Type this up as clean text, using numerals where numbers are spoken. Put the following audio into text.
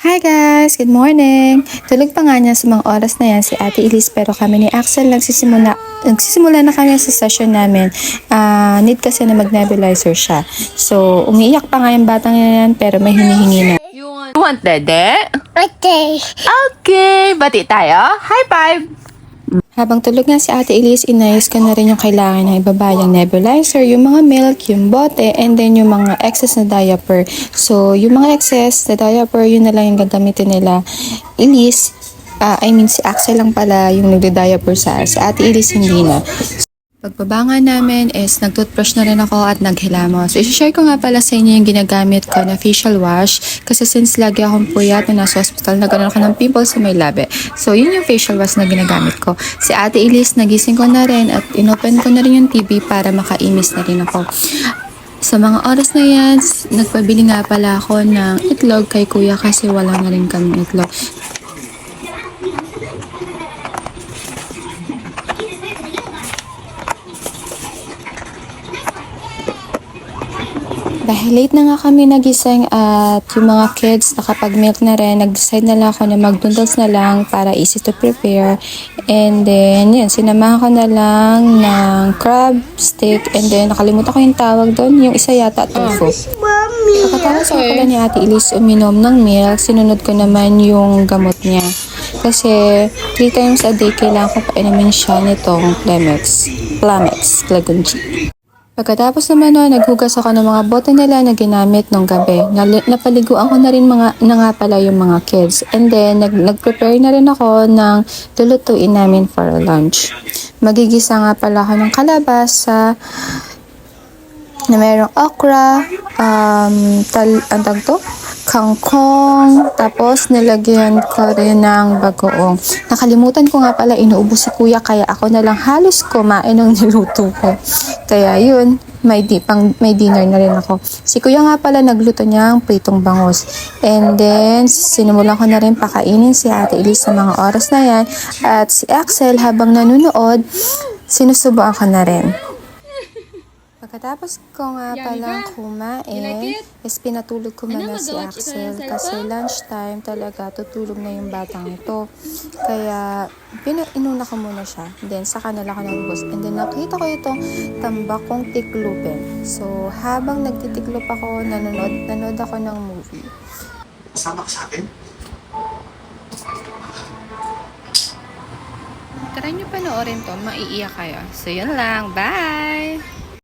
Hi guys! Good morning! Tulog pa nga niya sa mga oras na yan si Ate Elise pero kami ni Axel nagsisimula na kami sa session namin. Need kasi na mag-nebulizer siya. So, umiiyak pa nga yung batang yan pero may hinihingi na. You want dede? Okay. Okay, bati tayo. High five! Habang tulog nga si Ate Elise, inayos ko na rin yung kailangan ng ibabayang nebulizer, yung mga milk, yung bote, and then yung mga excess na diaper. So, yung mga excess na diaper, yun na lang yung gagamitin nila. Elise, si Axel lang pala yung nagda-diaper sa Ate Elise, hindi na. Pagbaba nga namin is nag-toothbrush na rin ako at naghilamos. So, i-share ko nga pala sa inyo yung ginagamit ko na facial wash kasi since lagi akong puyat na nasa hospital, nagkaroon ako ng pimples sa may labi. So, yun yung facial wash na ginagamit ko. Si Ate Elise, nagising ko na rin at inopen ko na rin yung TV para makaimis na rin ako. Sa mga oras na yan, nagpabili nga pala ako ng itlog kay kuya kasi wala na rin kaming itlog. Dahil late na nga kami nagising at yung mga kids nakapag-milk na rin, nag-decide na lang ako na mag-noodles na lang para easy to prepare. And then, yun, sinamahan ko na lang ng crab stick and then nakalimutan ko yung tawag doon, yung isa yata tofu. Pagkatapos ko pala ni Ate Elise uminom ng milk, sinunod ko naman yung gamot niya. Kasi 3 times a day kailangan ko painumin siya nitong Plamex, Glagonji. Pagkatapos naman naghugas ako ng mga bote nila na ginamit nung gabi. Napaliguan ko na rin na nga pala yung mga kids. And then, nag-prepare na rin ako ng lulutuin namin for lunch. Magigisa nga pala ako ng kalabasa na mayroong okra, kangkong, tapos nilagyan ko rin ng bagoong. Nakalimutan ko nga pala, inuubos si kuya, kaya ako na lang halos kumain ng niluto ko. Kaya yun, may dinner na rin ako. Si kuya nga pala nagluto niya ang pritong bangus. And then, sinimulan ko na rin pakainin si Ate Elise sa mga oras na yan. At si Axel habang nanonood, sinusubuan ko na rin. Pagkatapos ko nga palang kumain, is pinatulog ko muna si Axel kasi lunchtime talaga tutulog na yung batang ito. Kaya inuna ko muna siya. Then saka na lang ako nagbus. And then nakita ko itong tambakong tiklupin. So habang nagtitiklop ako, nanonood ako ng movie. Kasama ka sa akin? Try nyo panoorin to, maiiyak kayo. So yun lang, bye!